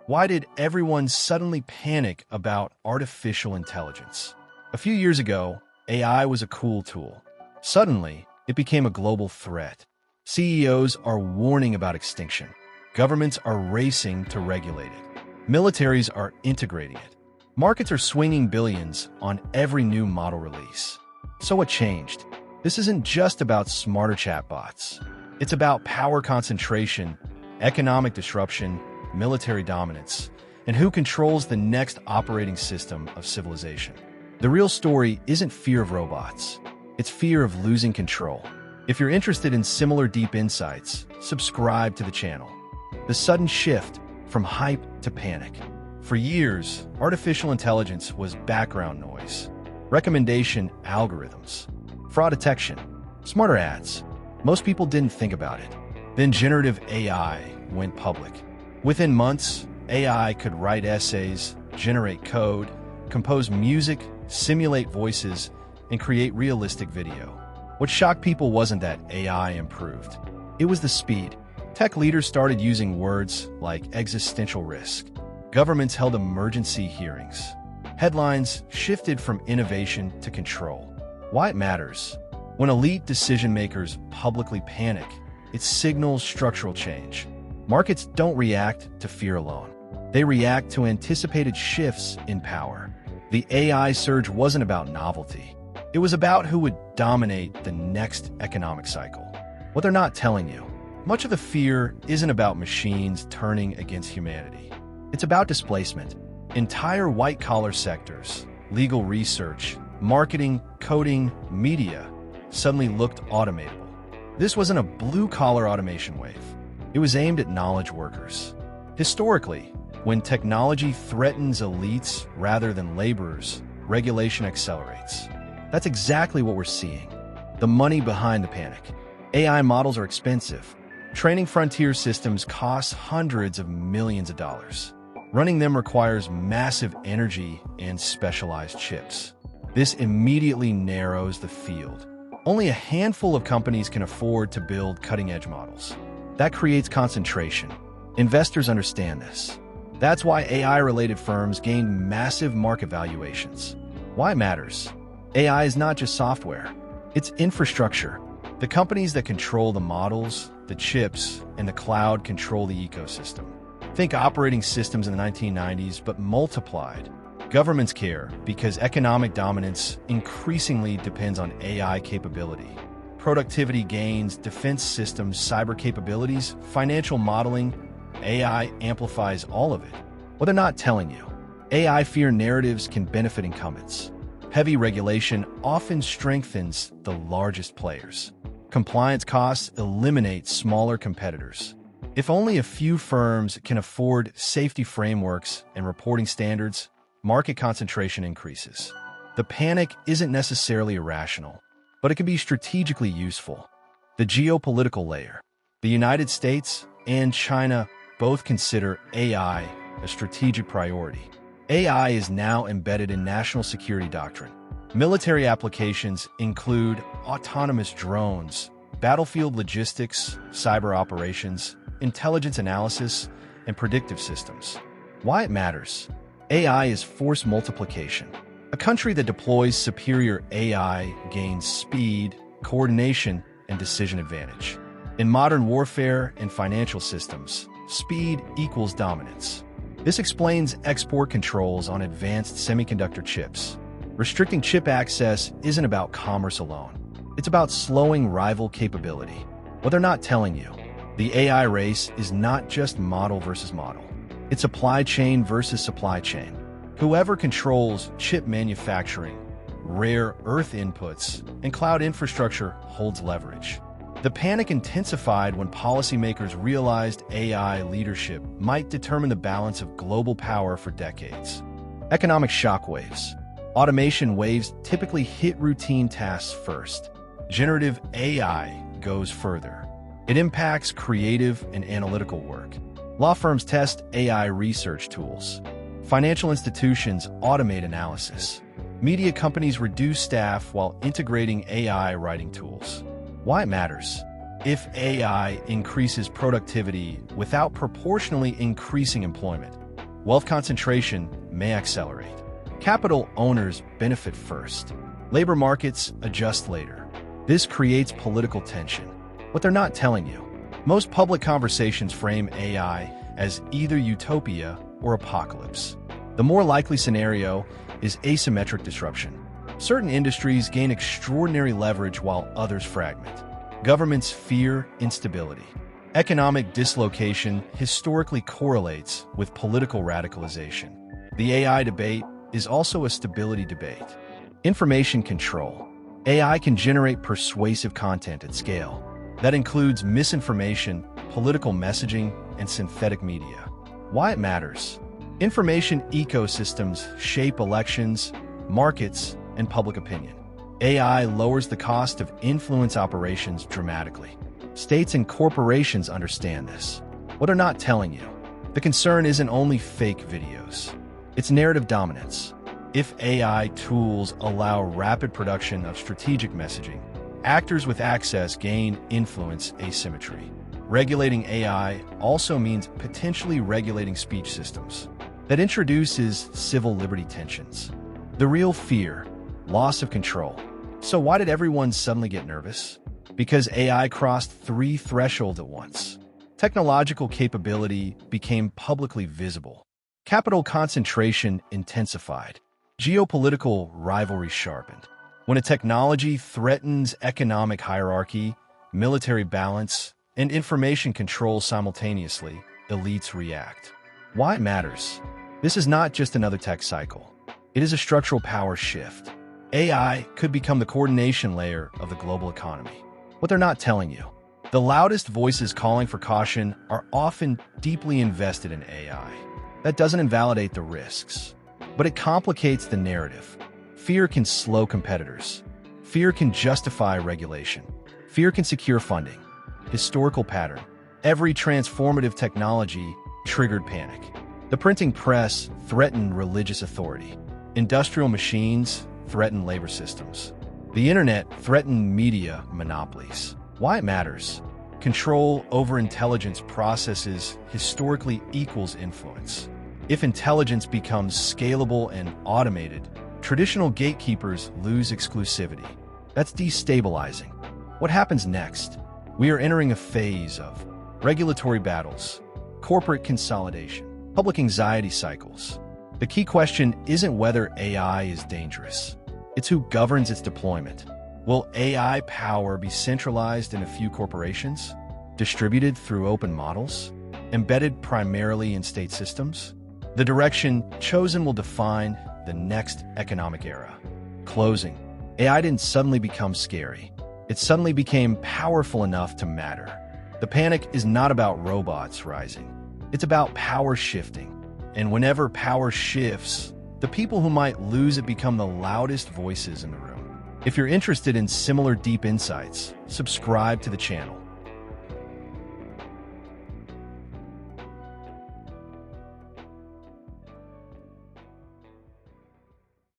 Why did everyone suddenly panic about artificial intelligence? A few years ago, AI was a cool tool. Suddenly, it became a global threat. CEOs are warning about extinction. Governments are racing to regulate it. Militaries are integrating it. Markets are swinging billions on every new model release. So what changed? This isn't just about smarter chatbots. It's about power concentration, economic disruption, military dominance, and who controls the next operating system of civilization. The real story isn't fear of robots. It's fear of losing control. If you're interested in similar deep insights, subscribe to the channel. The sudden shift from hype to panic. For years, artificial intelligence was background noise, recommendation algorithms, fraud detection, smarter ads. Most people didn't think about it. Then generative AI went public. Within months, AI could write essays, generate code, compose music, simulate voices, and create realistic video. What shocked people wasn't that AI improved. It was the speed. Tech leaders started using words like existential risk. Governments held emergency hearings. Headlines shifted from innovation to control. Why it matters? When elite decision-makers publicly panic, it signals structural change. Markets don't react to fear alone. They react to anticipated shifts in power. The AI surge wasn't about novelty. It was about who would dominate the next economic cycle. What they're not telling you. Much of the fear isn't about machines turning against humanity. It's about displacement. Entire white-collar sectors, legal research, marketing, coding, media, suddenly looked automatable. This wasn't a blue-collar automation wave. It was aimed at knowledge workers. Historically, when technology threatens elites rather than laborers, regulation accelerates. That's exactly what we're seeing. The money behind the panic. AI models are expensive. Training frontier systems costs hundreds of millions of dollars. Running them requires massive energy and specialized chips. This immediately narrows the field. Only a handful of companies can afford to build cutting-edge models. That creates concentration. Investors understand this. That's why AI-related firms gain massive market valuations. Why it matters? AI is not just software. It's infrastructure. The companies that control the models, the chips, and the cloud control the ecosystem. Think operating systems in the 1990s, but multiplied. Governments care because economic dominance increasingly depends on AI capability. Productivity gains, defense systems, cyber capabilities, financial modeling, AI amplifies all of it. What they're not telling you. AI fear narratives can benefit incumbents. Heavy regulation often strengthens the largest players. Compliance costs eliminate smaller competitors. If only a few firms can afford safety frameworks and reporting standards, market concentration increases. The panic isn't necessarily irrational, but it can be strategically useful. The geopolitical layer. The United States and China both consider AI a strategic priority. AI is now embedded in national security doctrine. Military applications include autonomous drones, battlefield logistics, cyber operations, intelligence analysis, and predictive systems. Why it matters? AI is force multiplication. A country that deploys superior AI gains speed, coordination, and decision advantage. In modern warfare and financial systems, speed equals dominance. This explains export controls on advanced semiconductor chips. Restricting chip access isn't about commerce alone. It's about slowing rival capability. What they're not telling you. The AI race is not just model versus model. It's supply chain versus supply chain. Whoever controls chip manufacturing, rare earth inputs, and cloud infrastructure holds leverage. The panic intensified when policymakers realized AI leadership might determine the balance of global power for decades. Economic shockwaves. Automation waves typically hit routine tasks first. Generative AI goes further. It impacts creative and analytical work. Law firms test AI research tools. Financial institutions automate analysis. Media companies reduce staff while integrating AI writing tools. Why it matters? If AI increases productivity without proportionally increasing employment, wealth concentration may accelerate. Capital owners benefit first. Labor markets adjust later. This creates political tension. What they're not telling you. Most public conversations frame AI as either utopia or apocalypse. The more likely scenario is asymmetric disruption. Certain industries gain extraordinary leverage while others fragment. Governments fear instability. Economic dislocation historically correlates with political radicalization. The AI debate is also a stability debate. Information control. AI can generate persuasive content at scale. That includes misinformation, political messaging, and synthetic media. Why it matters. Information ecosystems shape elections, markets, and public opinion. AI lowers the cost of influence operations dramatically. States and corporations understand this. What they're not telling you. The concern isn't only fake videos. It's narrative dominance. If AI tools allow rapid production of strategic messaging, actors with access gain influence asymmetry. Regulating AI also means potentially regulating speech systems. That introduces civil liberty tensions. The real fear, loss of control. So why did everyone suddenly get nervous? Because AI crossed 3 thresholds at once. Technological capability became publicly visible. Capital concentration intensified. Geopolitical rivalry sharpened. When a technology threatens economic hierarchy, military balance, and information control simultaneously, elites react. Why it matters? This is not just another tech cycle. It is a structural power shift. AI could become the coordination layer of the global economy. What they're not telling you. The loudest voices calling for caution are often deeply invested in AI. That doesn't invalidate the risks, but it complicates the narrative. Fear can slow competitors. Fear can justify regulation. Fear can secure funding. Historical pattern. Every transformative technology triggered panic. The printing press threatened religious authority. Industrial machines threatened labor systems. The internet threatened media monopolies. Why it matters. Control over intelligence processes historically equals influence. If intelligence becomes scalable and automated, traditional gatekeepers lose exclusivity. That's destabilizing. What happens next? We are entering a phase of regulatory battles, corporate consolidation, public anxiety cycles. The key question isn't whether AI is dangerous. It's who governs its deployment. Will AI power be centralized in a few corporations? Distributed through open models? Embedded primarily in state systems? The direction chosen will define the next economic era. Closing. AI didn't suddenly become scary. It suddenly became powerful enough to matter. The panic is not about robots rising. It's about power shifting. And whenever power shifts, the people who might lose it become the loudest voices in the room. If you're interested in similar deep insights, subscribe to the channel.